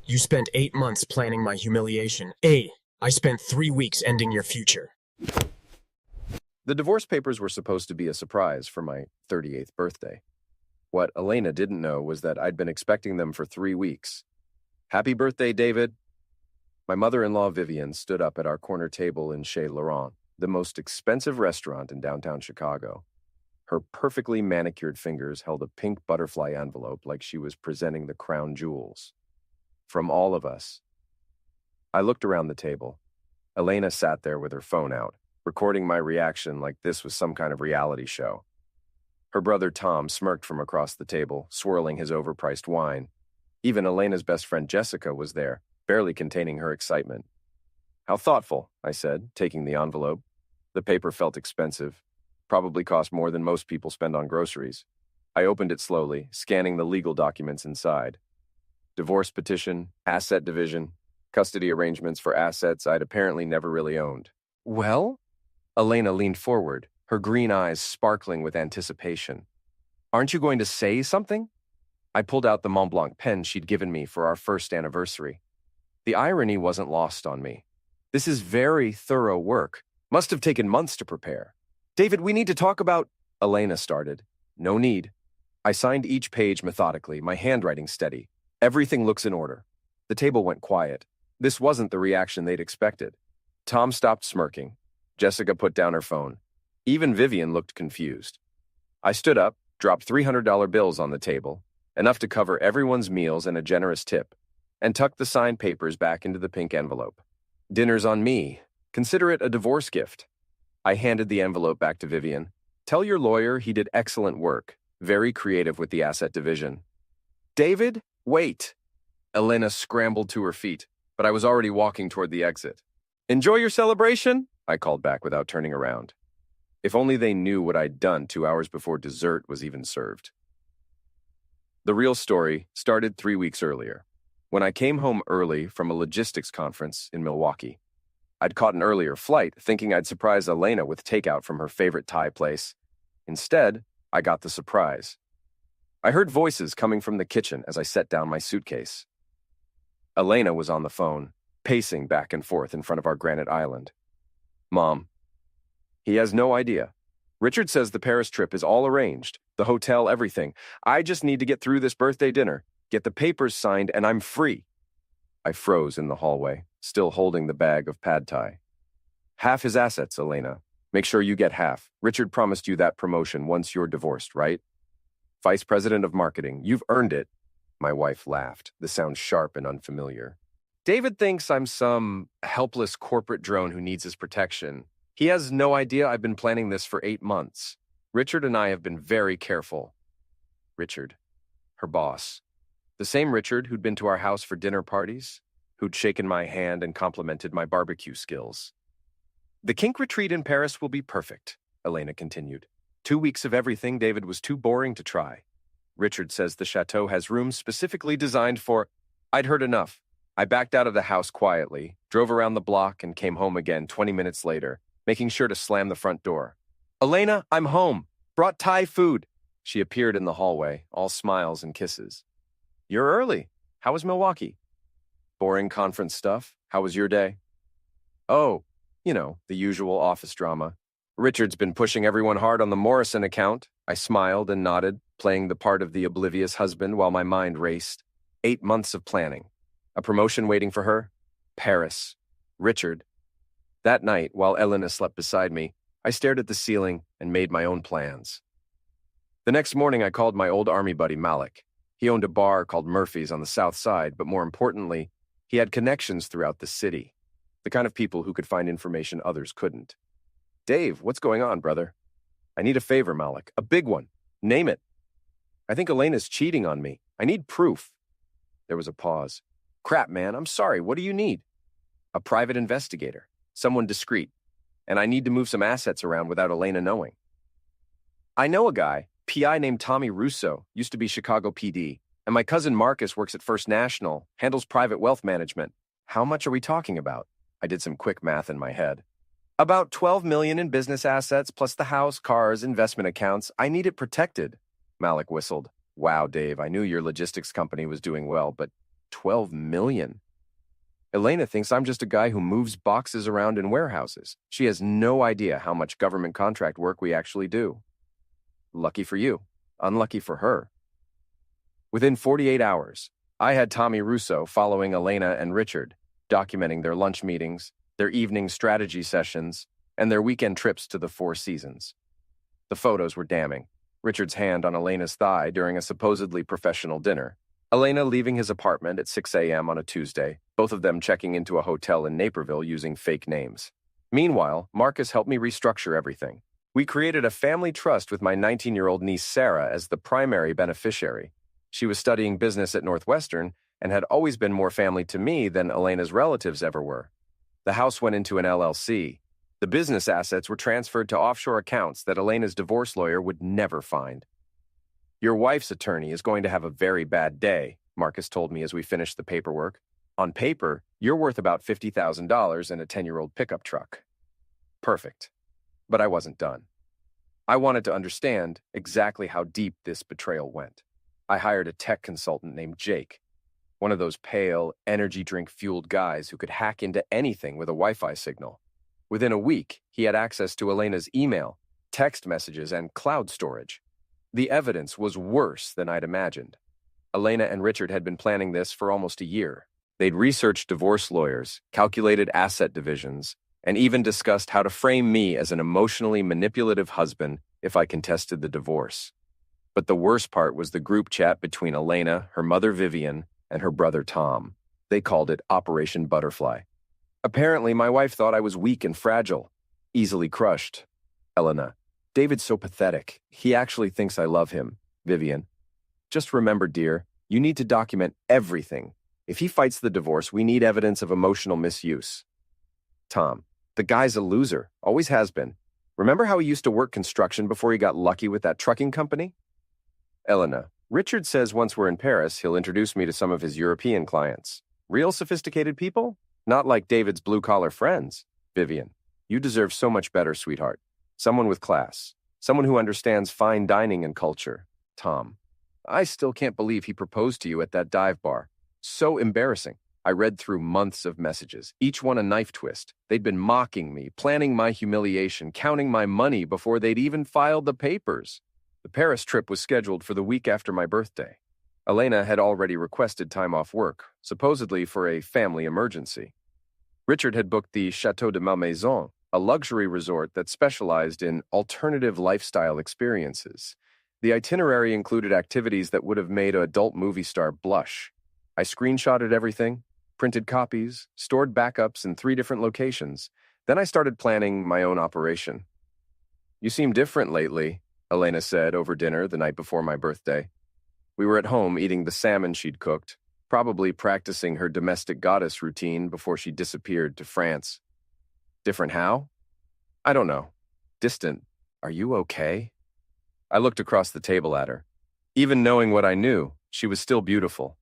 You spent 8 months planning my humiliation. A. I spent 3 weeks ending your future. The divorce papers were supposed to be a surprise for my 38th birthday. What Elena didn't know was that I'd been expecting them for 3 weeks. Happy birthday, David. My mother-in-law, Vivian, stood up at our corner table in Chez Laurent, the most expensive restaurant in downtown Chicago. Her perfectly manicured fingers held a pink butterfly envelope like she was presenting the crown jewels. From all of us. I looked around the table. Elena sat there with her phone out, recording my reaction like this was some kind of reality show. Her brother Tom smirked from across the table, swirling his overpriced wine. Even Elena's best friend Jessica was there, barely containing her excitement. How thoughtful, I said, taking the envelope. The paper felt expensive. Probably cost more than most people spend on groceries. I opened it slowly, scanning the legal documents inside. Divorce petition, asset division, custody arrangements for assets I'd apparently never really owned. Well? Elena leaned forward, her green eyes sparkling with anticipation. Aren't you going to say something? I pulled out the Montblanc pen she'd given me for our first anniversary. The irony wasn't lost on me. This is very thorough work. Must have taken months to prepare. David, we need to talk about... Elena started. No need. I signed each page methodically, my handwriting steady. Everything looks in order. The table went quiet. This wasn't the reaction they'd expected. Tom stopped smirking. Jessica put down her phone. Even Vivian looked confused. I stood up, dropped $300 bills on the table, enough to cover everyone's meals and a generous tip, and tucked the signed papers back into the pink envelope. Dinner's on me. Consider it a divorce gift. I handed the envelope back to Vivian. Tell your lawyer he did excellent work, very creative with the asset division. David, wait. Elena scrambled to her feet, but I was already walking toward the exit. Enjoy your celebration, I called back without turning around. If only they knew what I'd done 2 hours before dessert was even served. The real story started 3 weeks earlier, when I came home early from a logistics conference in Milwaukee. I'd caught an earlier flight, thinking I'd surprise Elena with takeout from her favorite Thai place. Instead, I got the surprise. I heard voices coming from the kitchen as I set down my suitcase. Elena was on the phone, pacing back and forth in front of our granite island. Mom. He has no idea. Richard says the Paris trip is all arranged, the hotel, everything. I just need to get through this birthday dinner, get the papers signed, and I'm free. I froze in the hallway, still holding the bag of pad thai. Half his assets, Elena. Make sure you get half. Richard promised you that promotion once you're divorced, right? Vice President of Marketing, you've earned it. My wife laughed. This sounds sharp and unfamiliar. David thinks I'm some helpless corporate drone who needs his protection. He has no idea I've been planning this for 8 months. Richard and I have been very careful. Richard, her boss. The same Richard who'd been to our house for dinner parties, who'd shaken my hand and complimented my barbecue skills. The kink retreat in Paris will be perfect, Elena continued. 2 weeks of everything David was too boring to try. Richard says the chateau has rooms specifically designed for... I'd heard enough. I backed out of the house quietly, drove around the block, and came home again 20 minutes later, making sure to slam the front door. Elena, I'm home. Brought Thai food. She appeared in the hallway, all smiles and kisses. You're early. How was Milwaukee? Boring conference stuff. How was your day? Oh, the usual office drama. Richard's been pushing everyone hard on the Morrison account. I smiled and nodded, playing the part of the oblivious husband while my mind raced. 8 months of planning. A promotion waiting for her. Paris. Richard. That night, while Elena slept beside me, I stared at the ceiling and made my own plans. The next morning, I called my old army buddy Malik. He owned a bar called Murphy's on the south side, but more importantly, he had connections throughout the city. The kind of people who could find information others couldn't. Dave, what's going on, brother? I need a favor, Malik. A big one. Name it. I think Elena's cheating on me. I need proof. There was a pause. Crap, man, I'm sorry. What do you need? A private investigator. Someone discreet. And I need to move some assets around without Elena knowing. I know a guy, PI named Tommy Russo, used to be Chicago PD, and my cousin Marcus works at First National, handles private wealth management. How much are we talking about? I did some quick math in my head. About $12 million in business assets, plus the house, cars, investment accounts. I need it protected. Malik whistled. Wow, Dave, I knew your logistics company was doing well, but $12 million. Elena thinks I'm just a guy who moves boxes around in warehouses. She has no idea how much government contract work we actually do. Lucky for you. Unlucky for her. Within 48 hours, I had Tommy Russo following Elena and Richard, documenting their lunch meetings, their evening strategy sessions, and their weekend trips to the Four Seasons. The photos were damning. Richard's hand on Elena's thigh during a supposedly professional dinner. Elena leaving his apartment at 6 a.m. on a Tuesday, both of them checking into a hotel in Naperville using fake names. Meanwhile, Marcus helped me restructure everything. We created a family trust with my 19-year-old niece Sarah as the primary beneficiary. She was studying business at Northwestern and had always been more family to me than Elena's relatives ever were. The house went into an LLC. The business assets were transferred to offshore accounts that Elena's divorce lawyer would never find. Your wife's attorney is going to have a very bad day, Marcus told me as we finished the paperwork. On paper, you're worth about $50,000 in a 10-year-old pickup truck. Perfect. But I wasn't done. I wanted to understand exactly how deep this betrayal went. I hired a tech consultant named Jake, one of those pale, energy drink-fueled guys who could hack into anything with a Wi-Fi signal. Within a week, he had access to Elena's email, text messages, and cloud storage. The evidence was worse than I'd imagined. Elena and Richard had been planning this for almost a year. They'd researched divorce lawyers, calculated asset divisions, and even discussed how to frame me as an emotionally manipulative husband if I contested the divorce. But the worst part was the group chat between Elena, her mother Vivian, and her brother Tom. They called it Operation Butterfly. Apparently, my wife thought I was weak and fragile, easily crushed. Elena, David's so pathetic. He actually thinks I love him. Vivian, just remember, dear, you need to document everything. If he fights the divorce, we need evidence of emotional misuse. Tom, the guy's a loser, always has been. Remember how he used to work construction before he got lucky with that trucking company? Elena, Richard says once we're in Paris, he'll introduce me to some of his European clients. Real sophisticated people? Not like David's blue-collar friends. Vivian, you deserve so much better, sweetheart. Someone with class. Someone who understands fine dining and culture. Tom, I still can't believe he proposed to you at that dive bar. So embarrassing. I read through months of messages, each one a knife twist. They'd been mocking me, planning my humiliation, counting my money before they'd even filed the papers. The Paris trip was scheduled for the week after my birthday. Elena had already requested time off work, supposedly for a family emergency. Richard had booked the Château de Malmaison, a luxury resort that specialized in alternative lifestyle experiences. The itinerary included activities that would have made an adult movie star blush. I screenshotted everything, printed copies, stored backups in 3 different locations. Then I started planning my own operation. You seem different lately, Elena said over dinner the night before my birthday. We were at home eating the salmon she'd cooked, probably practicing her domestic goddess routine before she disappeared to France. Different how? I don't know. Distant. Are you okay? I looked across the table at her. Even knowing what I knew, she was still beautiful.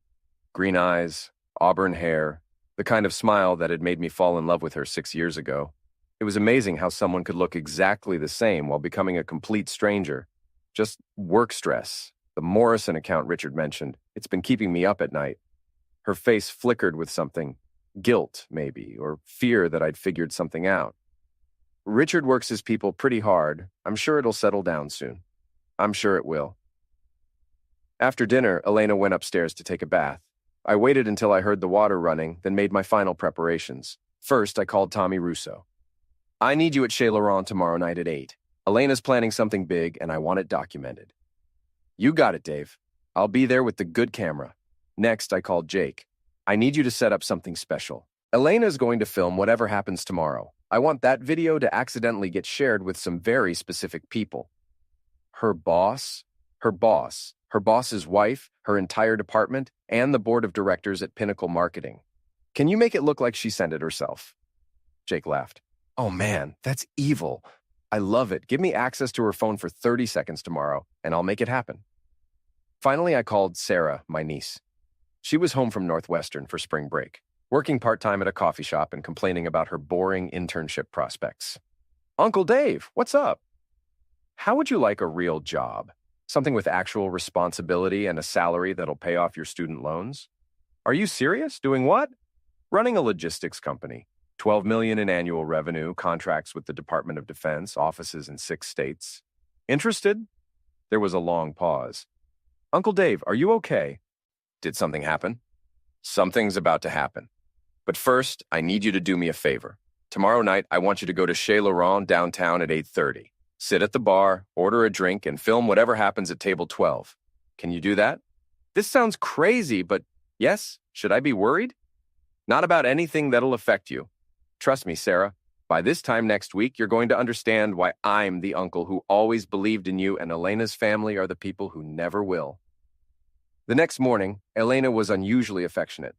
Green eyes, auburn hair, the kind of smile that had made me fall in love with her 6 years ago. It was amazing how someone could look exactly the same while becoming a complete stranger. Just work stress. The Morrison account Richard mentioned. It's been keeping me up at night. Her face flickered with something. Guilt, maybe, or fear that I'd figured something out. Richard works his people pretty hard. I'm sure it'll settle down soon. I'm sure it will. After dinner, Elena went upstairs to take a bath. I waited until I heard the water running, then made my final preparations. First, I called Tommy Russo. I need you at Chez Laurent tomorrow night at 8. Elena's planning something big, and I want it documented. You got it, Dave. I'll be there with the good camera. Next, I called Jake. I need you to set up something special. Elena's going to film whatever happens tomorrow. I want that video to accidentally get shared with some very specific people. Her boss, her boss's wife, her entire department, and the board of directors at Pinnacle Marketing. Can you make it look like she sent it herself? Jake laughed. Oh man, that's evil. I love it. Give me access to her phone for 30 seconds tomorrow, and I'll make it happen. Finally, I called Sarah, my niece. She was home from Northwestern for spring break, working part-time at a coffee shop and complaining about her boring internship prospects. Uncle Dave, what's up? How would you like a real job? Something with actual responsibility and a salary that'll pay off your student loans? Are you serious? Doing what? Running a logistics company. 12 million in annual revenue, contracts with the Department of Defense, offices in 6 states. Interested? There was a long pause. Uncle Dave, are you okay? Did something happen? Something's about to happen. But first, I need you to do me a favor. Tomorrow night, I want you to go to Chez Laurent downtown at 8:30. Sit at the bar, order a drink, and film whatever happens at table 12. Can you do that? This sounds crazy, but yes, should I be worried? Not about anything that'll affect you. Trust me, Sarah. By this time next week, you're going to understand why I'm the uncle who always believed in you and Elena's family are the people who never will. The next morning, Elena was unusually affectionate.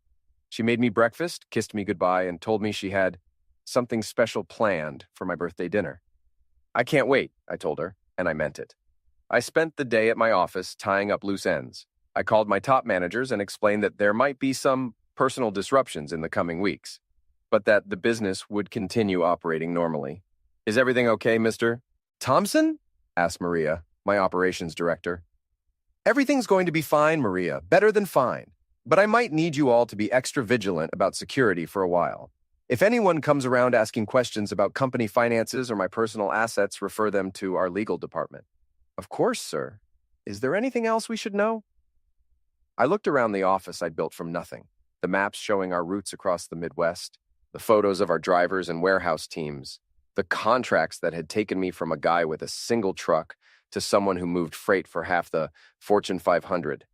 She made me breakfast, kissed me goodbye, and told me she had something special planned for my birthday dinner. I can't wait, I told her, and I meant it. I spent the day at my office tying up loose ends. I called my top managers and explained that there might be some personal disruptions in the coming weeks, but that the business would continue operating normally. Is everything okay, Mr. Thompson? Asked Maria, my operations director. Everything's going to be fine, Maria, better than fine. But I might need you all to be extra vigilant about security for a while. If anyone comes around asking questions about company finances or my personal assets, refer them to our legal department. Of course, sir. Is there anything else we should know? I looked around the office I'd built from nothing, the maps showing our routes across the Midwest, the photos of our drivers and warehouse teams, the contracts that had taken me from a guy with a single truck to someone who moved freight for half the Fortune 500.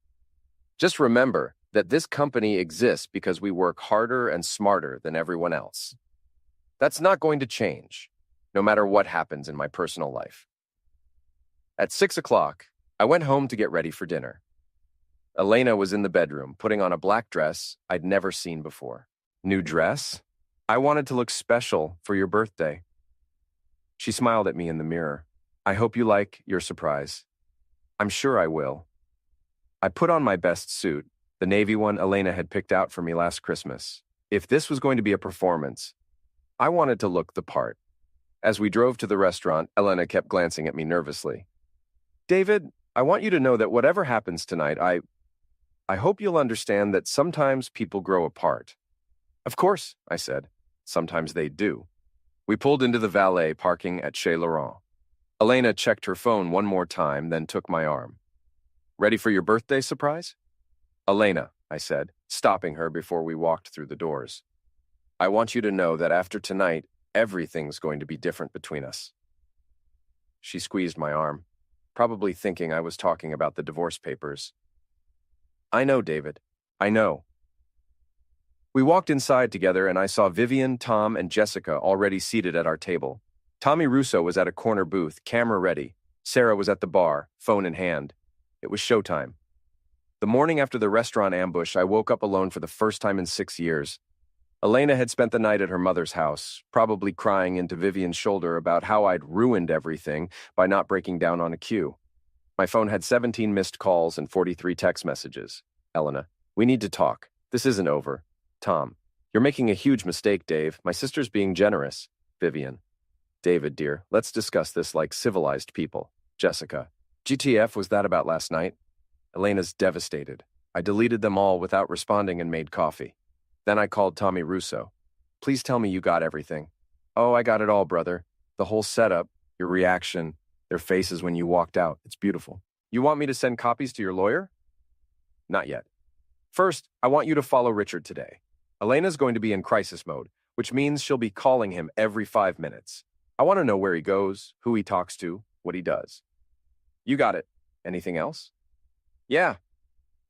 Just remember that this company exists because we work harder and smarter than everyone else. That's not going to change, no matter what happens in my personal life. At 6 o'clock, I went home to get ready for dinner. Elena was in the bedroom, putting on a black dress I'd never seen before. New dress? I wanted to look special for your birthday. She smiled at me in the mirror. I hope you like your surprise. I'm sure I will. I put on my best suit, the navy one Elena had picked out for me last Christmas. If this was going to be a performance, I wanted to look the part. As we drove to the restaurant, Elena kept glancing at me nervously. David, I want you to know that whatever happens tonight, I hope you'll understand that sometimes people grow apart. Of course, I said. Sometimes they do. We pulled into the valet parking at Chez Laurent. Elena checked her phone one more time, then took my arm. Ready for your birthday surprise? Elena, I said, stopping her before we walked through the doors. I want you to know that after tonight, everything's going to be different between us. She squeezed my arm, probably thinking I was talking about the divorce papers. I know, David. I know. We walked inside together and I saw Vivian, Tom, and Jessica already seated at our table. Tommy Russo was at a corner booth, camera ready. Sarah was at the bar, phone in hand. It was showtime. The morning after the restaurant ambush, I woke up alone for the first time in 6 years. Elena had spent the night at her mother's house, probably crying into Vivian's shoulder about how I'd ruined everything by not breaking down on a cue. My phone had 17 missed calls and 43 text messages. Elena, we need to talk. This isn't over. Tom, you're making a huge mistake, Dave. My sister's being generous. Vivian, David, dear, let's discuss this like civilized people. Jessica, GTF was that about last night? Elena's devastated. I deleted them all without responding and made coffee. Then I called Tommy Russo. Please tell me you got everything. Oh, I got it all, brother. The whole setup, your reaction, their faces when you walked out. It's beautiful. You want me to send copies to your lawyer? Not yet. First, I want you to follow Richard today. Elena's going to be in crisis mode, which means she'll be calling him every 5 minutes. I want to know where he goes, who he talks to, what he does. You got it. Anything else? Yeah.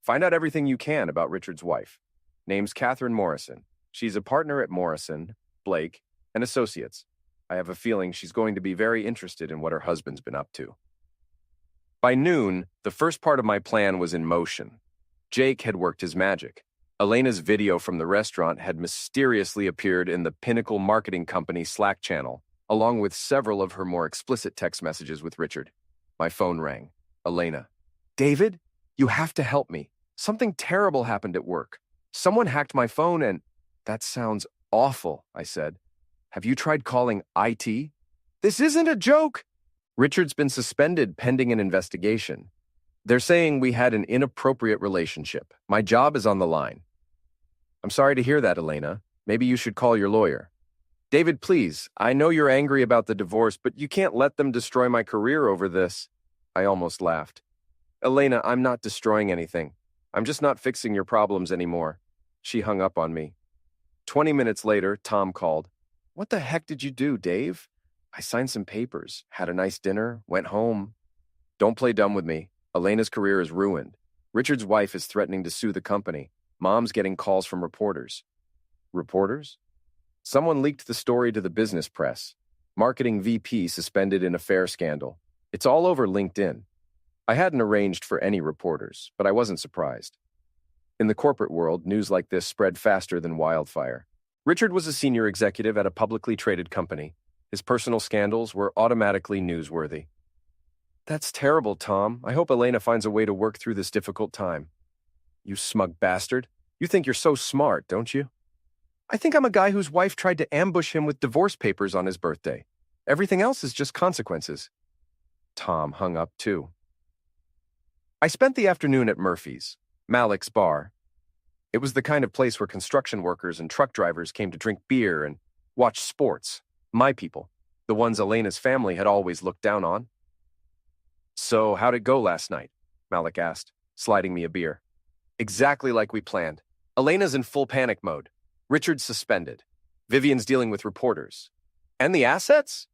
Find out everything you can about Richard's wife. Name's Catherine Morrison. She's a partner at Morrison, Blake, and Associates. I have a feeling she's going to be very interested in what her husband's been up to. By noon, the first part of my plan was in motion. Jake had worked his magic. Elena's video from the restaurant had mysteriously appeared in the Pinnacle Marketing Company Slack channel, along with several of her more explicit text messages with Richard. My phone rang. Elena. David, you have to help me. Something terrible happened at work. Someone hacked my phone and... That sounds awful, I said. Have you tried calling IT? This isn't a joke. Richard's been suspended pending an investigation. They're saying we had an inappropriate relationship. My job is on the line. I'm sorry to hear that, Elena. Maybe you should call your lawyer. David, please, I know you're angry about the divorce, but you can't let them destroy my career over this. I almost laughed. Elena, I'm not destroying anything. I'm just not fixing your problems anymore. She hung up on me. 20 minutes later, Tom called. What the heck did you do, Dave? I signed some papers, had a nice dinner, went home. Don't play dumb with me. Elena's career is ruined. Richard's wife is threatening to sue the company. Mom's getting calls from reporters. Reporters? Someone leaked the story to the business press. Marketing VP suspended in affair scandal. It's all over LinkedIn. I hadn't arranged for any reporters, but I wasn't surprised. In the corporate world, news like this spread faster than wildfire. Richard was a senior executive at a publicly traded company. His personal scandals were automatically newsworthy. That's terrible, Tom. I hope Elena finds a way to work through this difficult time. You smug bastard. You think you're so smart, don't you? I think I'm a guy whose wife tried to ambush him with divorce papers on his birthday. Everything else is just consequences. Tom hung up too. I spent the afternoon at Murphy's, Malik's bar. It was the kind of place where construction workers and truck drivers came to drink beer and watch sports. My people, the ones Elena's family had always looked down on. So, how'd it go last night? Malik asked, sliding me a beer. Exactly like we planned. Elena's in full panic mode. Richard's suspended. Vivian's dealing with reporters. And the assets?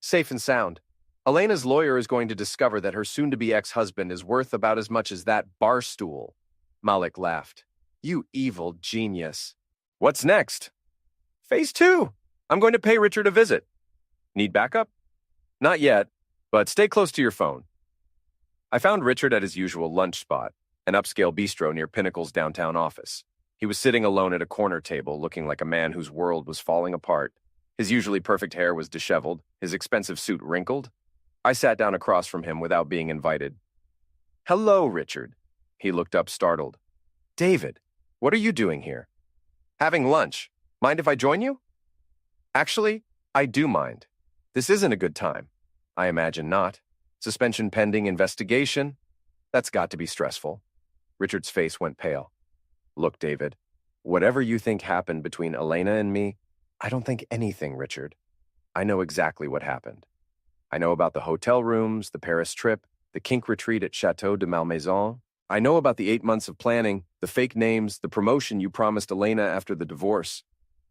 Safe and sound. Elena's lawyer is going to discover that her soon-to-be ex-husband is worth about as much as that bar stool. Malik laughed. You evil genius. What's next? Phase 2. I'm going to pay Richard a visit. Need backup? Not yet, but stay close to your phone. I found Richard at his usual lunch spot, an upscale bistro near Pinnacle's downtown office. He was sitting alone at a corner table, looking like a man whose world was falling apart. His usually perfect hair was disheveled, his expensive suit wrinkled. I sat down across from him without being invited. Hello, Richard. He looked up startled. David, what are you doing here? Having lunch. Mind if I join you? Actually, I do mind. This isn't a good time. I imagine not. Suspension pending investigation. That's got to be stressful. Richard's face went pale. Look, David, whatever you think happened between Elena and me, I don't think anything, Richard. I know exactly what happened. I know about the hotel rooms, the Paris trip, the kink retreat at Chateau de Malmaison. I know about the 8 months of planning, the fake names, the promotion you promised Elena after the divorce.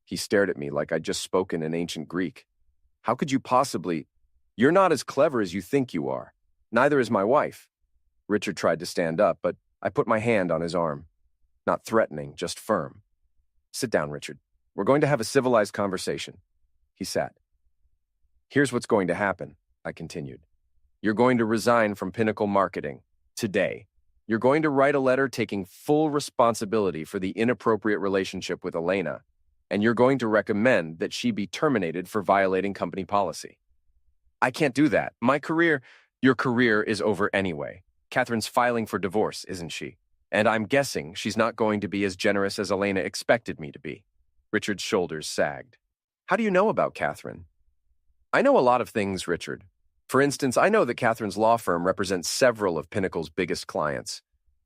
He stared at me like I'd just spoken in ancient Greek. How could you possibly... You're not as clever as you think you are. Neither is my wife. Richard tried to stand up, but I put my hand on his arm. Not threatening, just firm. Sit down, Richard. We're going to have a civilized conversation. He sat. Here's what's going to happen, I continued. You're going to resign from Pinnacle Marketing. Today. You're going to write a letter taking full responsibility for the inappropriate relationship with Elena, and you're going to recommend that she be terminated for violating company policy. I can't do that. Your career is over anyway. Catherine's filing for divorce, isn't she? And I'm guessing she's not going to be as generous as Elena expected me to be. Richard's shoulders sagged. How do you know about Catherine? I know a lot of things, Richard. For instance, I know that Catherine's law firm represents several of Pinnacle's biggest clients.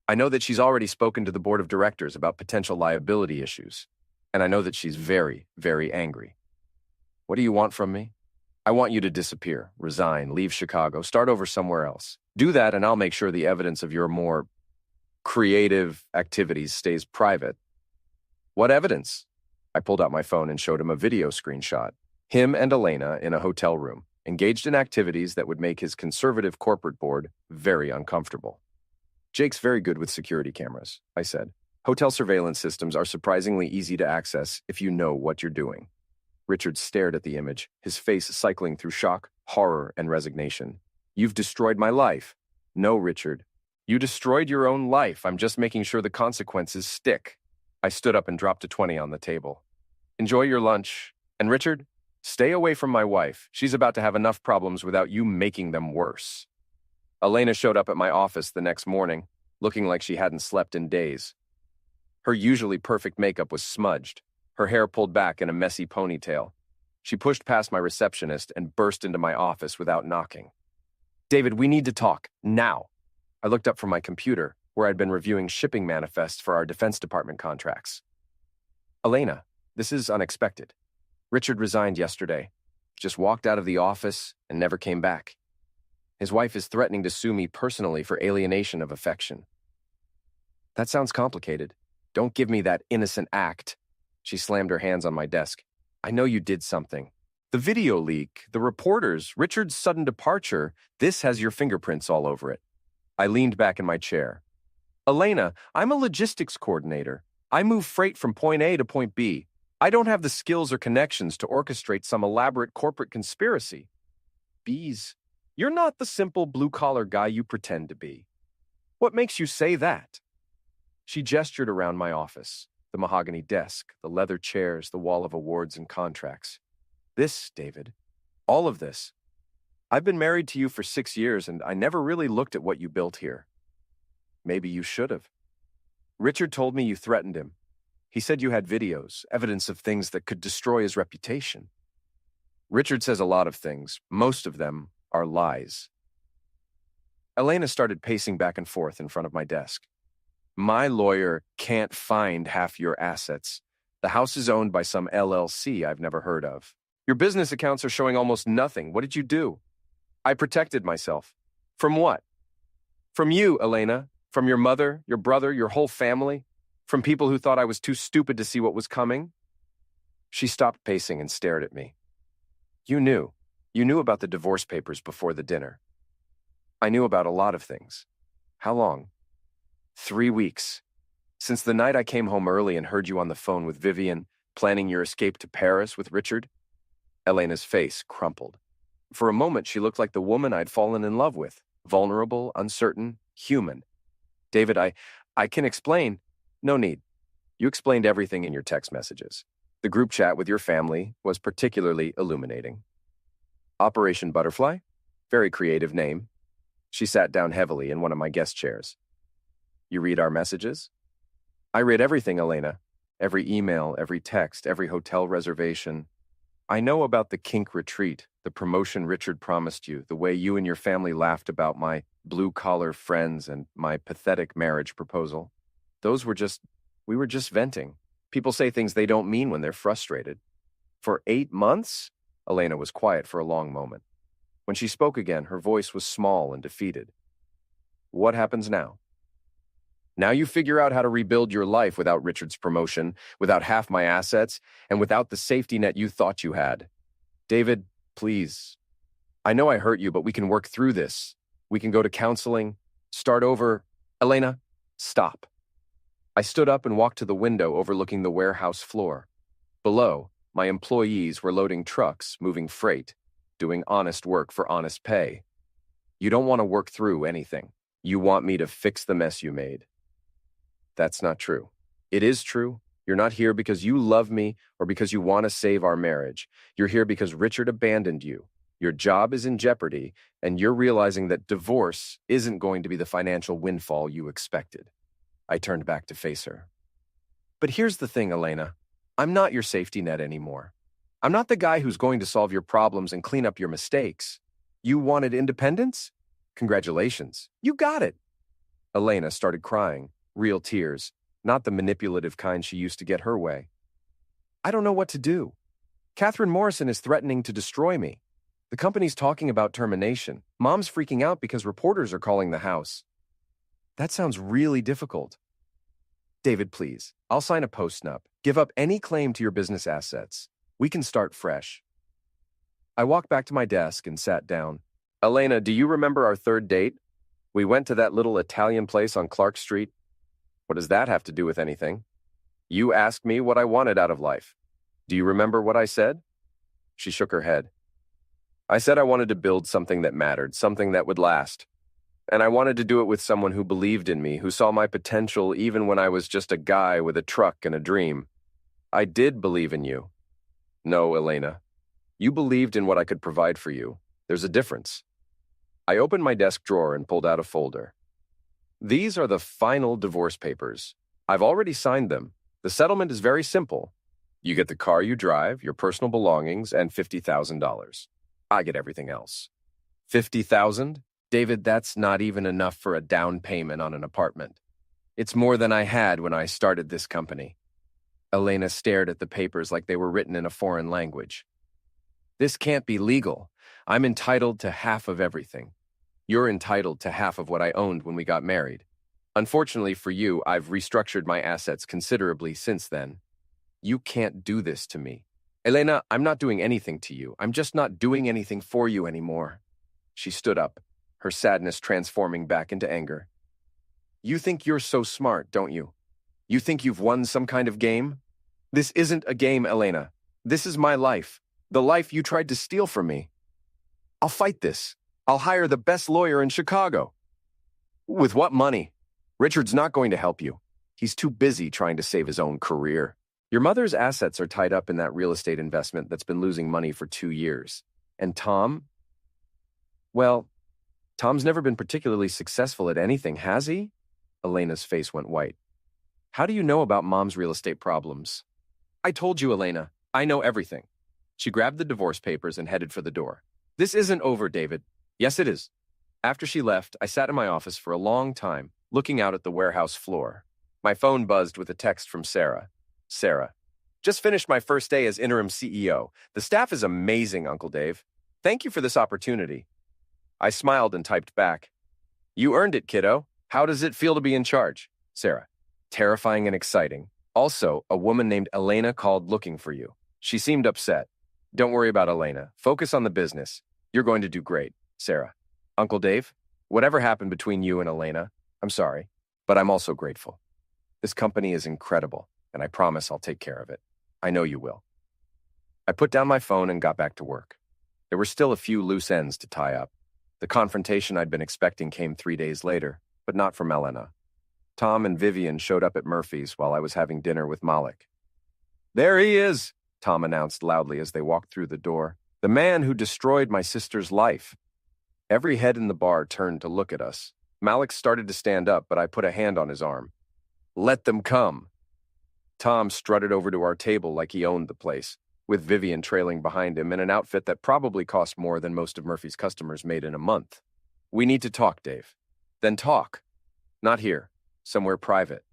I know that she's already spoken to the board of directors about potential liability issues. And I know that she's very, very angry. What do you want from me? I want you to disappear, resign, leave Chicago, start over somewhere else. Do that and I'll make sure the evidence of your more creative activities stays private. What evidence? I pulled out my phone and showed him a video screenshot. Him and Elena in a hotel room, engaged in activities that would make his conservative corporate board very uncomfortable. Jake's very good with security cameras, I said. Hotel surveillance systems are surprisingly easy to access if you know what you're doing. Richard stared at the image, his face cycling through shock, horror, and resignation. You've destroyed my life. No, Richard. You destroyed your own life. I'm just making sure the consequences stick. I stood up and dropped a 20 on the table. Enjoy your lunch. And Richard, stay away from my wife. She's about to have enough problems without you making them worse. Elena showed up at my office the next morning, looking like she hadn't slept in days. Her usually perfect makeup was smudged, her hair pulled back in a messy ponytail. She pushed past my receptionist and burst into my office without knocking. David, we need to talk, now. I looked up from my computer, where I'd been reviewing shipping manifests for our Defense Department contracts. Elena, this is unexpected. Richard resigned yesterday. Just walked out of the office and never came back. His wife is threatening to sue me personally for alienation of affection. That sounds complicated. Don't give me that innocent act. She slammed her hands on my desk. I know you did something. The video leak, the reporters, Richard's sudden departure, this has your fingerprints all over it. I leaned back in my chair. Elena, I'm a logistics coordinator. I move freight from point A to point B. I don't have the skills or connections to orchestrate some elaborate corporate conspiracy. Bees, you're not the simple blue-collar guy you pretend to be. What makes you say that? She gestured around my office, the mahogany desk, the leather chairs, the wall of awards and contracts. This, David, all of this. I've been married to you for 6 years, and I never really looked at what you built here. Maybe you should have. Richard told me you threatened him. He said you had videos, evidence of things that could destroy his reputation. Richard says a lot of things. Most of them are lies. Elena started pacing back and forth in front of my desk. My lawyer can't find half your assets. The house is owned by some LLC I've never heard of. Your business accounts are showing almost nothing. What did you do? I protected myself. From what? From you, Elena. From your mother, your brother, your whole family. From people who thought I was too stupid to see what was coming. She stopped pacing and stared at me. You knew. You knew about the divorce papers before the dinner. I knew about a lot of things. How long? 3 weeks. Since the night I came home early and heard you on the phone with Vivian, planning your escape to Paris with Richard. Elena's face crumpled. For a moment, she looked like the woman I'd fallen in love with. Vulnerable, uncertain, human. David, I can explain. No need. You explained everything in your text messages. The group chat with your family was particularly illuminating. Operation Butterfly? Very creative name. She sat down heavily in one of my guest chairs. You read our messages? I read everything, Elena. Every email, every text, every hotel reservation. I know about the kink retreat, the promotion Richard promised you, the way you and your family laughed about my blue-collar friends and my pathetic marriage proposal. We were just venting. People say things they don't mean when they're frustrated. For 8 months? Elena was quiet for a long moment. When she spoke again, her voice was small and defeated. What happens now? Now you figure out how to rebuild your life without Richard's promotion, without half my assets, and without the safety net you thought you had. David, please. I know I hurt you, but we can work through this. We can go to counseling, start over. Elena, stop. I stood up and walked to the window overlooking the warehouse floor. Below, my employees were loading trucks, moving freight, doing honest work for honest pay. You don't want to work through anything. You want me to fix the mess you made. That's not true. It is true. You're not here because you love me or because you want to save our marriage. You're here because Richard abandoned you. Your job is in jeopardy, and you're realizing that divorce isn't going to be the financial windfall you expected. I turned back to face her. But here's the thing, Elena. I'm not your safety net anymore. I'm not the guy who's going to solve your problems and clean up your mistakes. You wanted independence? Congratulations. You got it. Elena started crying, real tears, not the manipulative kind she used to get her way. I don't know what to do. Catherine Morrison is threatening to destroy me. The company's talking about termination. Mom's freaking out because reporters are calling the house. That sounds really difficult. David, please. I'll sign a postnup. Give up any claim to your business assets. We can start fresh. I walked back to my desk and sat down. Elena, do you remember our third date? We went to that little Italian place on Clark Street. What does that have to do with anything? You asked me what I wanted out of life. Do you remember what I said? She shook her head. I said I wanted to build something that mattered, something that would last. And I wanted to do it with someone who believed in me, who saw my potential even when I was just a guy with a truck and a dream. I did believe in you. No, Elena. You believed in what I could provide for you. There's a difference. I opened my desk drawer and pulled out a folder. These are the final divorce papers. I've already signed them. The settlement is very simple. You get the car you drive, your personal belongings, and $50,000. I get everything else. $50,000? David, that's not even enough for a down payment on an apartment. It's more than I had when I started this company. Elena stared at the papers like they were written in a foreign language. This can't be legal. I'm entitled to half of everything. You're entitled to half of what I owned when we got married. Unfortunately for you, I've restructured my assets considerably since then. You can't do this to me. Elena, I'm not doing anything to you. I'm just not doing anything for you anymore. She stood up, her sadness transforming back into anger. You think you're so smart, don't you? You think you've won some kind of game? This isn't a game, Elena. This is my life. The life you tried to steal from me. I'll fight this. I'll hire the best lawyer in Chicago. With what money? Richard's not going to help you. He's too busy trying to save his own career. Your mother's assets are tied up in that real estate investment that's been losing money for 2 years. And Tom? Well, Tom's never been particularly successful at anything, has he? Elena's face went white. How do you know about Mom's real estate problems? I told you, Elena. I know everything. She grabbed the divorce papers and headed for the door. This isn't over, David. Yes, it is. After she left, I sat in my office for a long time, looking out at the warehouse floor. My phone buzzed with a text from Sarah. Sarah, just finished my first day as interim CEO. The staff is amazing, Uncle Dave. Thank you for this opportunity. I smiled and typed back. You earned it, kiddo. How does it feel to be in charge? Sarah, terrifying and exciting. Also, a woman named Elena called looking for you. She seemed upset. Don't worry about Elena. Focus on the business. You're going to do great. Sarah, Uncle Dave, whatever happened between you and Elena, I'm sorry, but I'm also grateful. This company is incredible, and I promise I'll take care of it. I know you will. I put down my phone and got back to work. There were still a few loose ends to tie up. The confrontation I'd been expecting came 3 days later, but not from Elena. Tom and Vivian showed up at Murphy's while I was having dinner with Malik. There he is, Tom announced loudly as they walked through the door. The man who destroyed my sister's life. Every head in the bar turned to look at us. Malik started to stand up, but I put a hand on his arm. Let them come. Tom strutted over to our table like he owned the place, with Vivian trailing behind him in an outfit that probably cost more than most of Murphy's customers made in a month. We need to talk, Dave. Then talk. Not here. Somewhere private.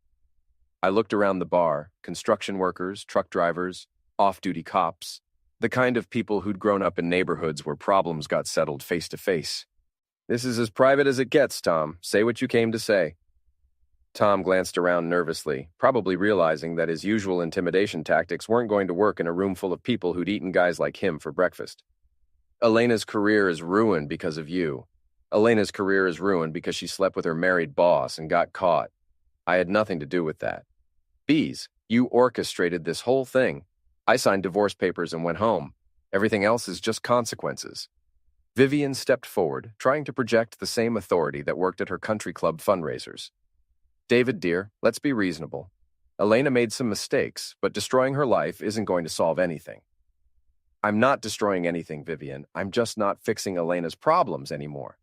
I looked around the bar, construction workers, truck drivers, off-duty cops, the kind of people who'd grown up in neighborhoods where problems got settled face to face. This is as private as it gets, Tom. Say what you came to say. Tom glanced around nervously, probably realizing that his usual intimidation tactics weren't going to work in a room full of people who'd eaten guys like him for breakfast. Elena's career is ruined because of you. Elena's career is ruined because she slept with her married boss and got caught. I had nothing to do with that. Bees, you orchestrated this whole thing. I signed divorce papers and went home. Everything else is just consequences. Vivian stepped forward, trying to project the same authority that worked at her country club fundraisers. David, dear, let's be reasonable. Elena made some mistakes, but destroying her life isn't going to solve anything. I'm not destroying anything, Vivian. I'm just not fixing Elena's problems anymore.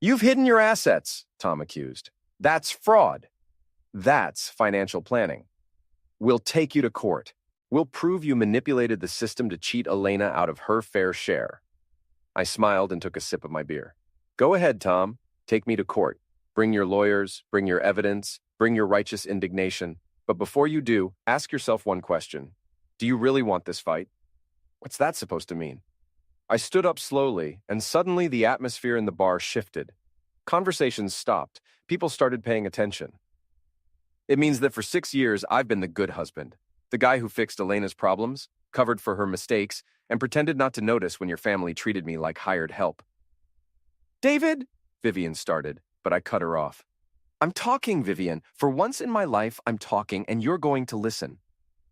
You've hidden your assets, Tom accused. That's fraud. That's financial planning. We'll take you to court. We'll prove you manipulated the system to cheat Elena out of her fair share. I smiled and took a sip of my beer. Go ahead, Tom. Take me to court. Bring your lawyers, bring your evidence, bring your righteous indignation. But before you do, ask yourself one question. Do you really want this fight? What's that supposed to mean? I stood up slowly, and suddenly the atmosphere in the bar shifted. Conversations stopped. People started paying attention. It means that for 6 years, I've been the good husband, the guy who fixed Elena's problems, covered for her mistakes, and pretended not to notice when your family treated me like hired help. David, Vivian started, but I cut her off. I'm talking, Vivian. For once in my life, I'm talking, and you're going to listen.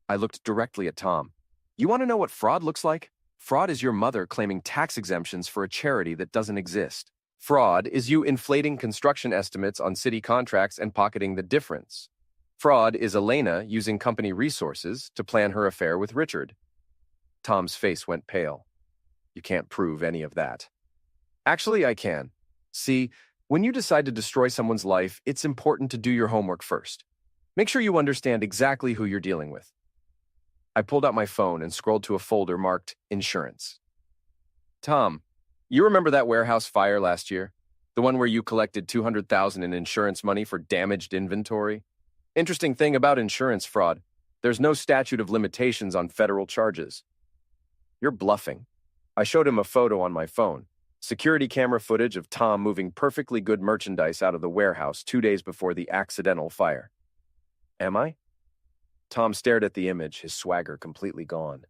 I looked directly at Tom. You want to know what fraud looks like? Fraud is your mother claiming tax exemptions for a charity that doesn't exist. Fraud is you inflating construction estimates on city contracts and pocketing the difference. Fraud is Elena using company resources to plan her affair with Richard. Tom's face went pale. You can't prove any of that. Actually, I can. See, when you decide to destroy someone's life, it's important to do your homework first. Make sure you understand exactly who you're dealing with. I pulled out my phone and scrolled to a folder marked Insurance. Tom, you remember that warehouse fire last year? The one where you collected $200,000 in insurance money for damaged inventory? Interesting thing about insurance fraud. There's no statute of limitations on federal charges. You're bluffing. I showed him a photo on my phone. Security camera footage of Tom moving perfectly good merchandise out of the warehouse 2 days before the accidental fire. Am I? Tom stared at the image, his swagger completely gone.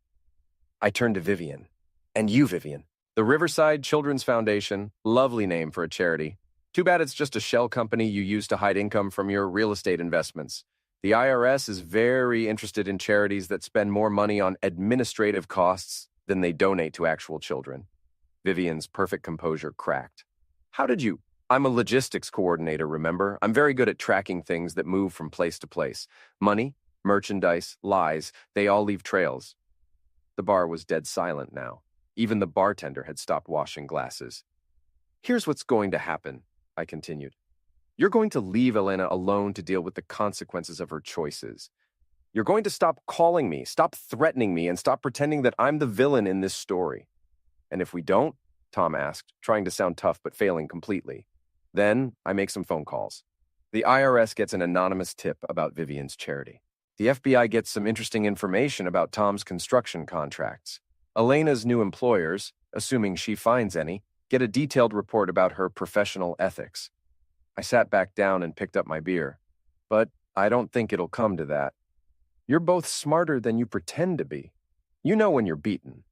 I turned to Vivian. And you, Vivian. The Riverside Children's Foundation, lovely name for a charity. Too bad it's just a shell company you use to hide income from your real estate investments. The IRS is very interested in charities that spend more money on administrative costs than they donate to actual children. Vivian's perfect composure cracked. How did you? I'm a logistics coordinator, remember? I'm very good at tracking things that move from place to place. Money, merchandise, lies, they all leave trails. The bar was dead silent now. Even the bartender had stopped washing glasses. Here's what's going to happen, I continued. You're going to leave Elena alone to deal with the consequences of her choices. You're going to stop calling me, stop threatening me, and stop pretending that I'm the villain in this story. And if we don't, Tom asked, trying to sound tough but failing completely, then I make some phone calls. The IRS gets an anonymous tip about Vivian's charity. The FBI gets some interesting information about Tom's construction contracts. Elena's new employers, assuming she finds any, get a detailed report about her professional ethics. I sat back down and picked up my beer. But I don't think it'll come to that. You're both smarter than you pretend to be. You know when you're beaten.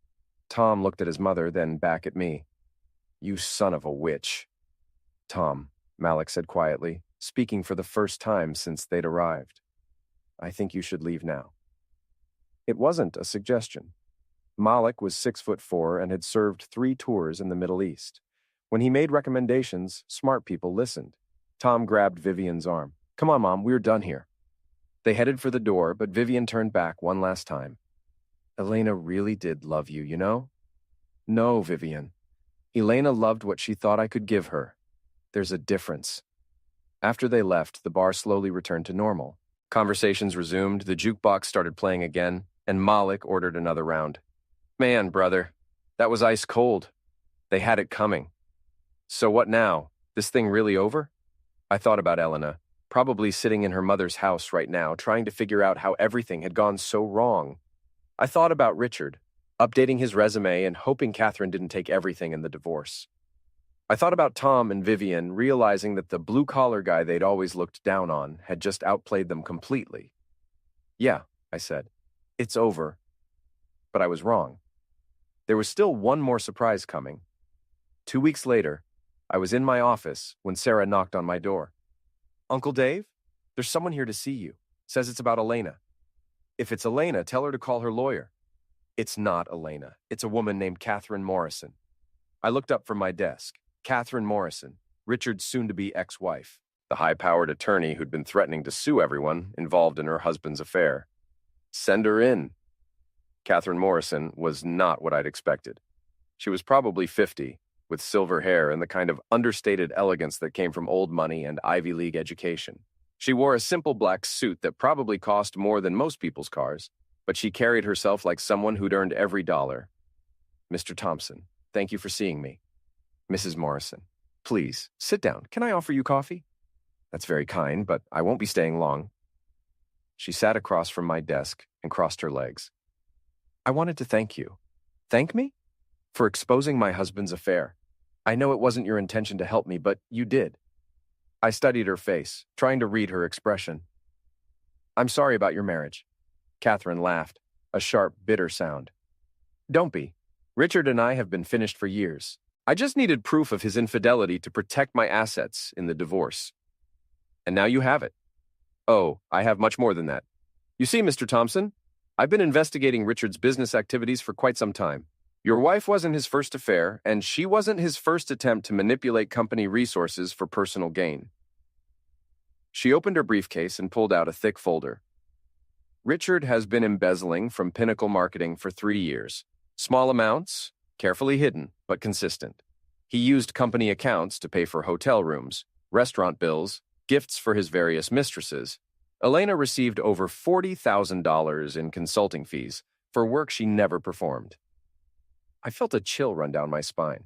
Tom looked at his mother, then back at me. You son of a witch. Tom, Malik said quietly, speaking for the first time since they'd arrived. I think you should leave now. It wasn't a suggestion. Malik was 6'4" and had served 3 tours in the Middle East. When he made recommendations, smart people listened. Tom grabbed Vivian's arm. Come on, Mom, we're done here. They headed for the door, but Vivian turned back one last time. Elena really did love you, you know? No, Vivian. Elena loved what she thought I could give her. There's a difference. After they left, the bar slowly returned to normal. Conversations resumed, the jukebox started playing again, and Malik ordered another round. Man, brother, that was ice cold. They had it coming. So what now? This thing really over? I thought about Elena, probably sitting in her mother's house right now, trying to figure out how everything had gone so wrong. I thought about Richard, updating his resume and hoping Catherine didn't take everything in the divorce. I thought about Tom and Vivian, realizing that the blue-collar guy they'd always looked down on had just outplayed them completely. Yeah, I said, it's over. But I was wrong. There was still one more surprise coming. 2 weeks later, I was in my office when Sarah knocked on my door. Uncle Dave, there's someone here to see you. Says it's about Elena. If it's Elena, tell her to call her lawyer. It's not Elena. It's a woman named Catherine Morrison. I looked up from my desk. Catherine Morrison, Richard's soon-to-be ex-wife, the high-powered attorney who'd been threatening to sue everyone involved in her husband's affair. Send her in. Catherine Morrison was not what I'd expected. She was probably 50, with silver hair and the kind of understated elegance that came from old money and Ivy League education. She wore a simple black suit that probably cost more than most people's cars, but she carried herself like someone who'd earned every dollar. Mr. Thompson, thank you for seeing me. Mrs. Morrison, please, sit down. Can I offer you coffee? That's very kind, but I won't be staying long. She sat across from my desk and crossed her legs. I wanted to thank you. Thank me? For exposing my husband's affair. I know it wasn't your intention to help me, but you did. I studied her face, trying to read her expression. I'm sorry about your marriage. Catherine laughed, a sharp, bitter sound. Don't be. Richard and I have been finished for years. I just needed proof of his infidelity to protect my assets in the divorce. And now you have it. Oh, I have much more than that. You see, Mr. Thompson, I've been investigating Richard's business activities for quite some time. Your wife wasn't his first affair, and she wasn't his first attempt to manipulate company resources for personal gain. She opened her briefcase and pulled out a thick folder. Richard has been embezzling from Pinnacle Marketing for 3 years. Small amounts, carefully hidden, but consistent. He used company accounts to pay for hotel rooms, restaurant bills, gifts for his various mistresses. Elena received over $40,000 in consulting fees for work she never performed. I felt a chill run down my spine.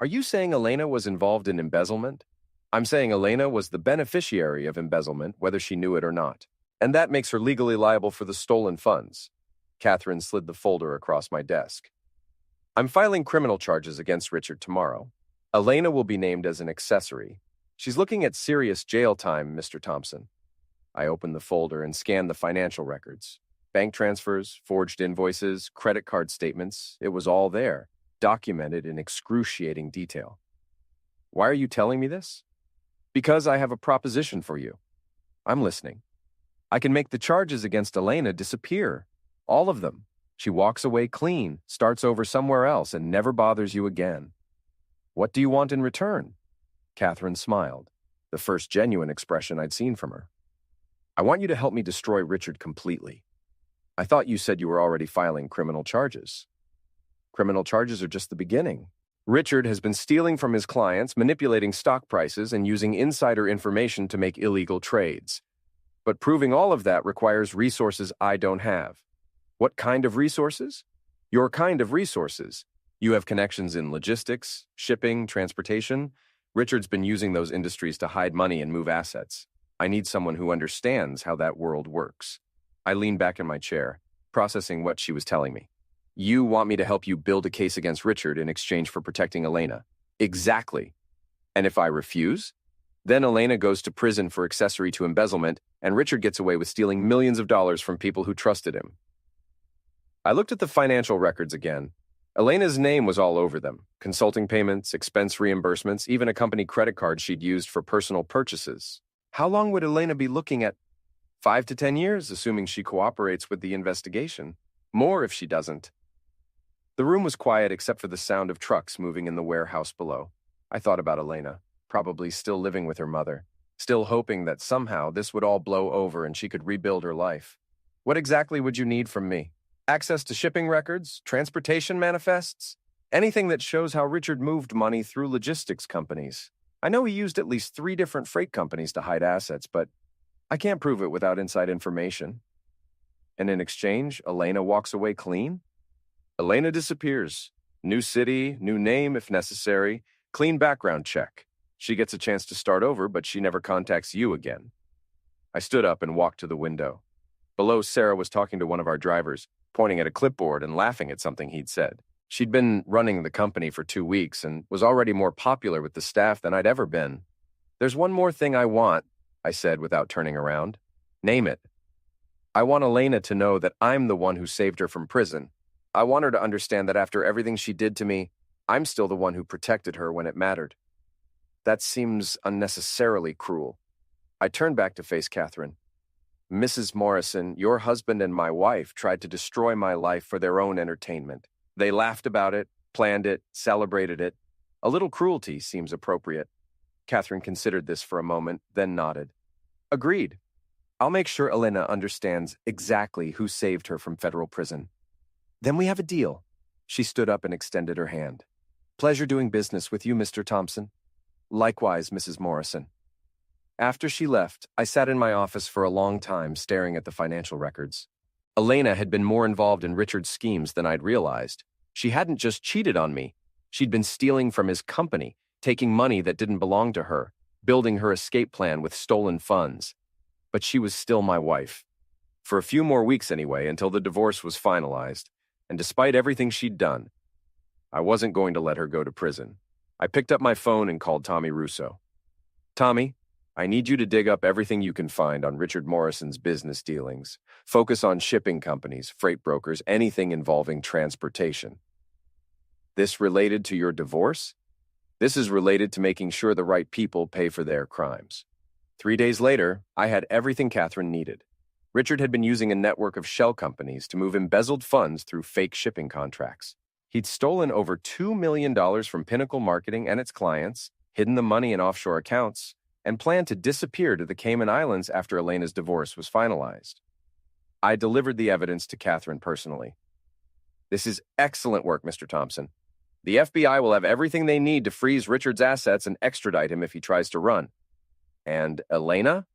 Are you saying Elena was involved in embezzlement? I'm saying Elena was the beneficiary of embezzlement, whether she knew it or not. And that makes her legally liable for the stolen funds. Catherine slid the folder across my desk. I'm filing criminal charges against Richard tomorrow. Elena will be named as an accessory. She's looking at serious jail time, Mr. Thompson. I opened the folder and scanned the financial records. Bank transfers, forged invoices, credit card statements, it was all there, documented in excruciating detail. Why are you telling me this? Because I have a proposition for you. I'm listening. I can make the charges against Elena disappear. All of them. She walks away clean, starts over somewhere else, and never bothers you again. What do you want in return? Catherine smiled, the first genuine expression I'd seen from her. I want you to help me destroy Richard completely. I thought you said you were already filing criminal charges. Criminal charges are just the beginning. Richard has been stealing from his clients, manipulating stock prices, and using insider information to make illegal trades. But proving all of that requires resources I don't have. What kind of resources? Your kind of resources. You have connections in logistics, shipping, transportation. Richard's been using those industries to hide money and move assets. I need someone who understands how that world works. I leaned back in my chair, processing what she was telling me. You want me to help you build a case against Richard in exchange for protecting Elena. Exactly. And if I refuse? Then Elena goes to prison for accessory to embezzlement, and Richard gets away with stealing millions of dollars from people who trusted him. I looked at the financial records again. Elena's name was all over them. Consulting payments, expense reimbursements, even a company credit card she'd used for personal purchases. How long would Elena be looking at? 5 to 10 years, assuming she cooperates with the investigation. More if she doesn't. The room was quiet except for the sound of trucks moving in the warehouse below. I thought about Elena, probably still living with her mother, still hoping that somehow this would all blow over and she could rebuild her life. What exactly would you need from me? Access to shipping records, transportation manifests, anything that shows how Richard moved money through logistics companies. I know he used at least 3 different freight companies to hide assets, but I can't prove it without inside information. And in exchange, Elena walks away clean? Elena disappears. New city, new name if necessary, clean background check. She gets a chance to start over, but she never contacts you again. I stood up and walked to the window. Below, Sarah was talking to one of our drivers, pointing at a clipboard and laughing at something he'd said. She'd been running the company for 2 weeks and was already more popular with the staff than I'd ever been. There's one more thing I want, I said without turning around. Name it. I want Elena to know that I'm the one who saved her from prison. I want her to understand that after everything she did to me, I'm still the one who protected her when it mattered. That seems unnecessarily cruel. I turned back to face Catherine. Mrs. Morrison, your husband and my wife tried to destroy my life for their own entertainment. They laughed about it, planned it, celebrated it. A little cruelty seems appropriate. Catherine considered this for a moment, then nodded. Agreed. I'll make sure Elena understands exactly who saved her from federal prison. Then we have a deal. She stood up and extended her hand. Pleasure doing business with you, Mr. Thompson. Likewise, Mrs. Morrison. After she left, I sat in my office for a long time staring at the financial records. Elena had been more involved in Richard's schemes than I'd realized. She hadn't just cheated on me. She'd been stealing from his company, taking money that didn't belong to her, building her escape plan with stolen funds. But she was still my wife. For a few more weeks anyway, until the divorce was finalized. And despite everything she'd done, I wasn't going to let her go to prison. I picked up my phone and called Tommy Russo. Tommy, I need you to dig up everything you can find on Richard Morrison's business dealings. Focus on shipping companies, freight brokers, anything involving transportation. This related to your divorce? This is related to making sure the right people pay for their crimes. 3 days later, I had everything Catherine needed. Richard had been using a network of shell companies to move embezzled funds through fake shipping contracts. He'd stolen over $2 million from Pinnacle Marketing and its clients, hidden the money in offshore accounts, and planned to disappear to the Cayman Islands after Elena's divorce was finalized. I delivered the evidence to Catherine personally. This is excellent work, Mr. Thompson. The FBI will have everything they need to freeze Richard's assets and extradite him if he tries to run. And Elena?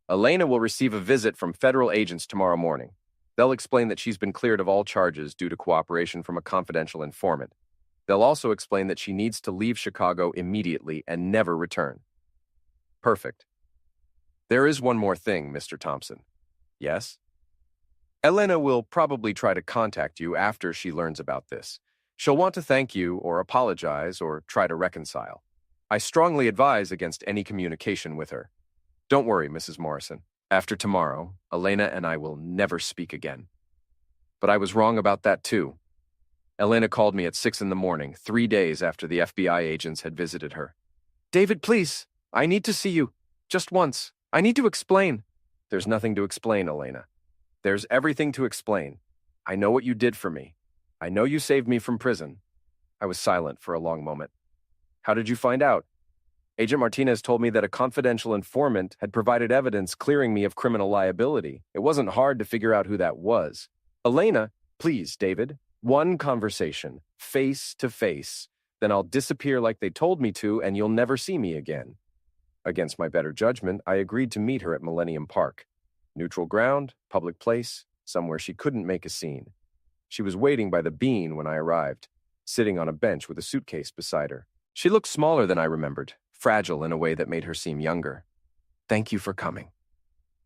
Elena will receive a visit from federal agents tomorrow morning. They'll explain that she's been cleared of all charges due to cooperation from a confidential informant. They'll also explain that she needs to leave Chicago immediately and never return. Perfect. There is one more thing, Mr. Thompson. Yes? Elena will probably try to contact you after she learns about this. She'll want to thank you or apologize or try to reconcile. I strongly advise against any communication with her. Don't worry, Mrs. Morrison. After tomorrow, Elena and I will never speak again. But I was wrong about that too. Elena called me at 6 in the morning, 3 days after the FBI agents had visited her. David, please, I need to see you. Just once. I need to explain. There's nothing to explain, Elena. There's everything to explain. I know what you did for me. I know you saved me from prison. I was silent for a long moment. How did you find out? Agent Martinez told me that a confidential informant had provided evidence clearing me of criminal liability. It wasn't hard to figure out who that was. Elena, please, David, one conversation, face to face. Then I'll disappear like they told me to, and you'll never see me again. Against my better judgment, I agreed to meet her at Millennium Park. Neutral ground, public place, somewhere she couldn't make a scene. She was waiting by the bean when I arrived, sitting on a bench with a suitcase beside her. She looked smaller than I remembered, fragile in a way that made her seem younger. Thank you for coming.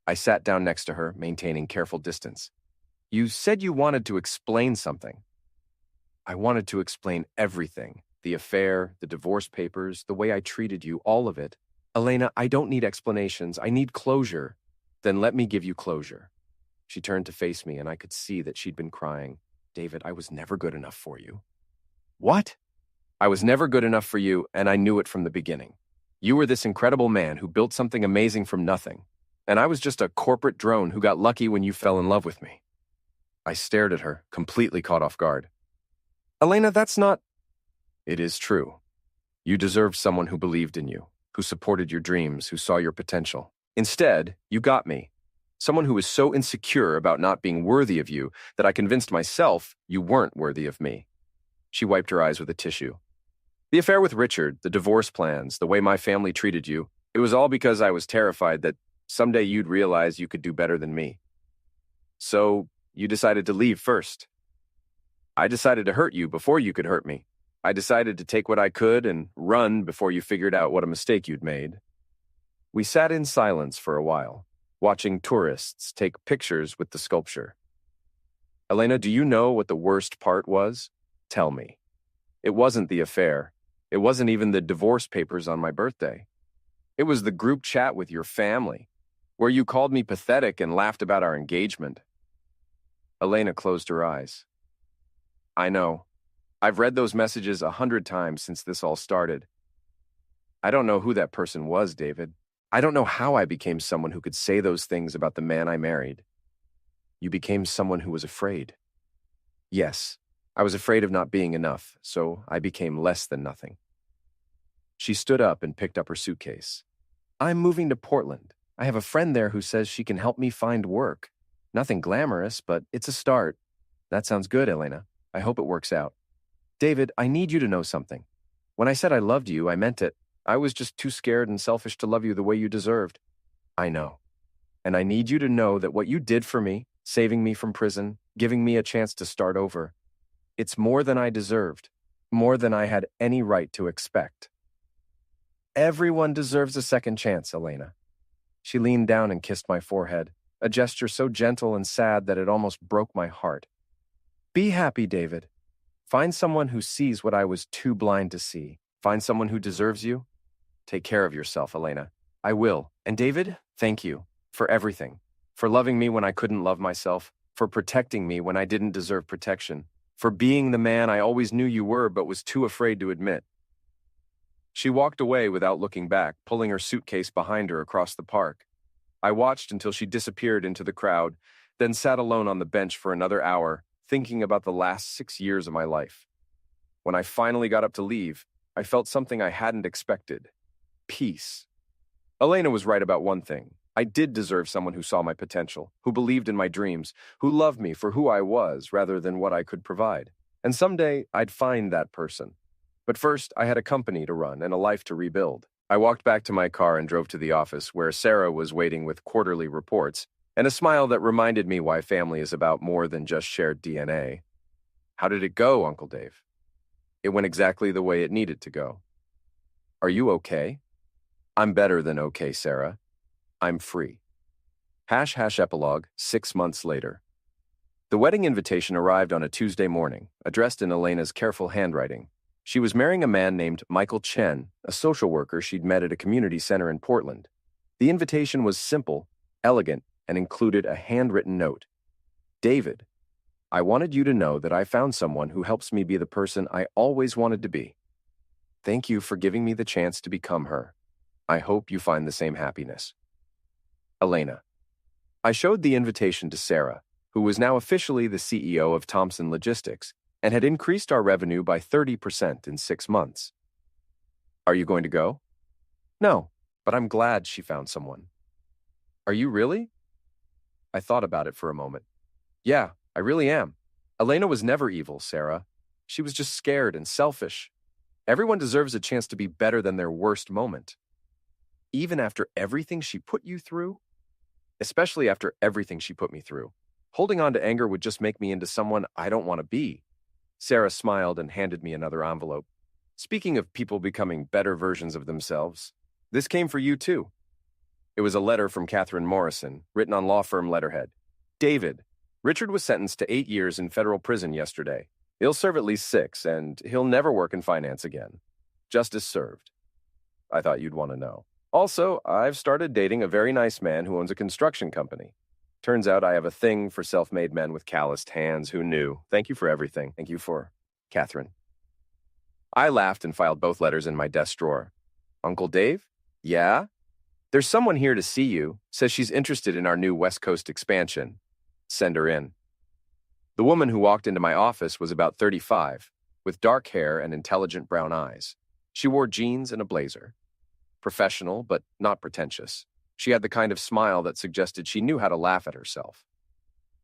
I sat down next to her, maintaining careful distance. You said you wanted to explain something. I wanted to explain everything. The affair, the divorce papers, the way I treated you, all of it. Elena, I don't need explanations. I need closure. Then let me give you closure. She turned to face me, and I could see that she'd been crying. David, I was never good enough for you. What? I was never good enough for you, and I knew it from the beginning. You were this incredible man who built something amazing from nothing, and I was just a corporate drone who got lucky when you fell in love with me. I stared at her, completely caught off guard. Elena, that's not... It is true. You deserved someone who believed in you, who supported your dreams, who saw your potential. Instead, you got me. Someone who was so insecure about not being worthy of you that I convinced myself you weren't worthy of me. She wiped her eyes with a tissue. The affair with Richard, the divorce plans, the way my family treated you, it was all because I was terrified that someday you'd realize you could do better than me. So, you decided to leave first. I decided to hurt you before you could hurt me. I decided to take what I could and run before you figured out what a mistake you'd made. We sat in silence for a while, watching tourists take pictures with the sculpture. Elena, do you know what the worst part was? Tell me. It wasn't the affair. It wasn't even the divorce papers on my birthday. It was the group chat with your family, where you called me pathetic and laughed about our engagement. Elena closed her eyes. I know. I've read those messages 100 times since this all started. I don't know who that person was, David. I don't know how I became someone who could say those things about the man I married. You became someone who was afraid. Yes, I was afraid of not being enough, so I became less than nothing. She stood up and picked up her suitcase. I'm moving to Portland. I have a friend there who says she can help me find work. Nothing glamorous, but it's a start. That sounds good, Elena. I hope it works out. David, I need you to know something. When I said I loved you, I meant it. I was just too scared and selfish to love you the way you deserved. I know. And I need you to know that what you did for me, saving me from prison, giving me a chance to start over, it's more than I deserved, more than I had any right to expect. Everyone deserves a second chance, Elena. She leaned down and kissed my forehead, a gesture so gentle and sad that it almost broke my heart. Be happy, David. Find someone who sees what I was too blind to see. Find someone who deserves you. Take care of yourself, Elena. I will. And David, thank you for everything. For loving me when I couldn't love myself. For protecting me when I didn't deserve protection. For being the man I always knew you were but was too afraid to admit. She walked away without looking back, pulling her suitcase behind her across the park. I watched until she disappeared into the crowd, then sat alone on the bench for another hour, thinking about the last 6 years of my life. When I finally got up to leave, I felt something I hadn't expected. Peace. Elena was right about one thing. I did deserve someone who saw my potential, who believed in my dreams, who loved me for who I was rather than what I could provide. And someday, I'd find that person. But first, I had a company to run and a life to rebuild. I walked back to my car and drove to the office, where Sarah was waiting with quarterly reports and a smile that reminded me why family is about more than just shared DNA. How did it go, Uncle Dave? It went exactly the way it needed to go. Are you okay? I'm better than okay, Sarah. I'm free. Epilogue, 6 months later. The wedding invitation arrived on a Tuesday morning, addressed in Elena's careful handwriting. She was marrying a man named Michael Chen, a social worker she'd met at a community center in Portland. The invitation was simple, elegant, and included a handwritten note. David, I wanted you to know that I found someone who helps me be the person I always wanted to be. Thank you for giving me the chance to become her. I hope you find the same happiness. Elena. I showed the invitation to Sarah, who was now officially the CEO of Thompson Logistics and had increased our revenue by 30% in 6 months. Are you going to go? No, but I'm glad she found someone. Are you really? I thought about it for a moment. Yeah, I really am. Elena was never evil, Sarah. She was just scared and selfish. Everyone deserves a chance to be better than their worst moment. Even after everything she put you through? Especially after everything she put me through. Holding on to anger would just make me into someone I don't want to be. Sarah smiled and handed me another envelope. Speaking of people becoming better versions of themselves, this came for you too. It was a letter from Catherine Morrison, written on law firm letterhead. David, Richard was sentenced to 8 years in federal prison yesterday. He'll serve at least 6, and he'll never work in finance again. Justice served. I thought you'd want to know. Also, I've started dating a very nice man who owns a construction company. Turns out I have a thing for self-made men with calloused hands. Who knew? Thank you for everything. Thank you for Catherine. I laughed and filed both letters in my desk drawer. Uncle Dave? Yeah? There's someone here to see you. Says she's interested in our new West Coast expansion. Send her in. The woman who walked into my office was about 35, with dark hair and intelligent brown eyes. She wore jeans and a blazer. Professional, but not pretentious. She had the kind of smile that suggested she knew how to laugh at herself.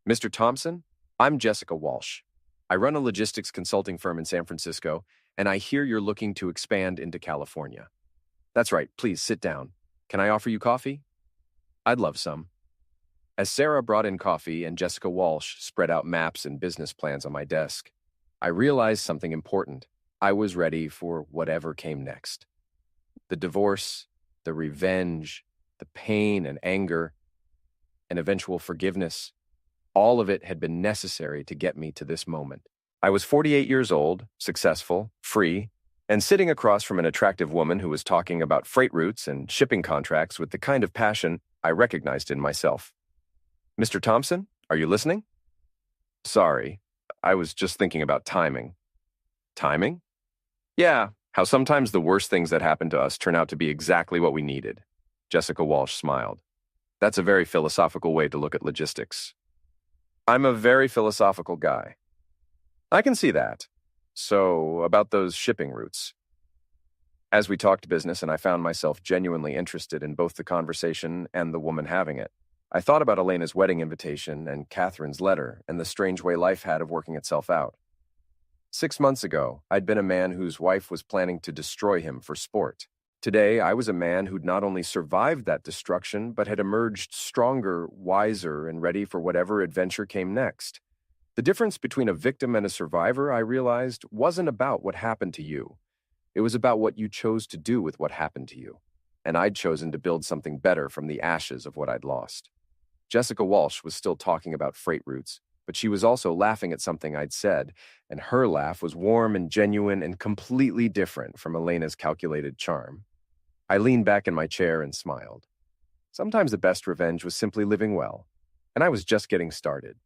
Mr. Thompson, I'm Jessica Walsh. I run a logistics consulting firm in San Francisco, and I hear you're looking to expand into California. That's right, please sit down. Can I offer you coffee? I'd love some. As Sarah brought in coffee and Jessica Walsh spread out maps and business plans on my desk, I realized something important. I was ready for whatever came next. The divorce, the revenge, the pain and anger, and eventual forgiveness, all of it had been necessary to get me to this moment. I was 48 years old, successful, free, and sitting across from an attractive woman who was talking about freight routes and shipping contracts with the kind of passion I recognized in myself. Mr. Thompson, are you listening? Sorry, I was just thinking about timing. Timing? Yeah, how sometimes the worst things that happen to us turn out to be exactly what we needed. Jessica Walsh smiled. That's a very philosophical way to look at logistics. I'm a very philosophical guy. I can see that. So, about those shipping routes. As we talked business and I found myself genuinely interested in both the conversation and the woman having it, I thought about Elena's wedding invitation and Catherine's letter and the strange way life had of working itself out. 6 months ago, I'd been a man whose wife was planning to destroy him for sport. Today, I was a man who'd not only survived that destruction, but had emerged stronger, wiser, and ready for whatever adventure came next. The difference between a victim and a survivor, I realized, wasn't about what happened to you. It was about what you chose to do with what happened to you. And I'd chosen to build something better from the ashes of what I'd lost. Jessica Walsh was still talking about freight routes, but she was also laughing at something I'd said, and her laugh was warm and genuine and completely different from Elena's calculated charm. I leaned back in my chair and smiled. Sometimes the best revenge was simply living well, and I was just getting started.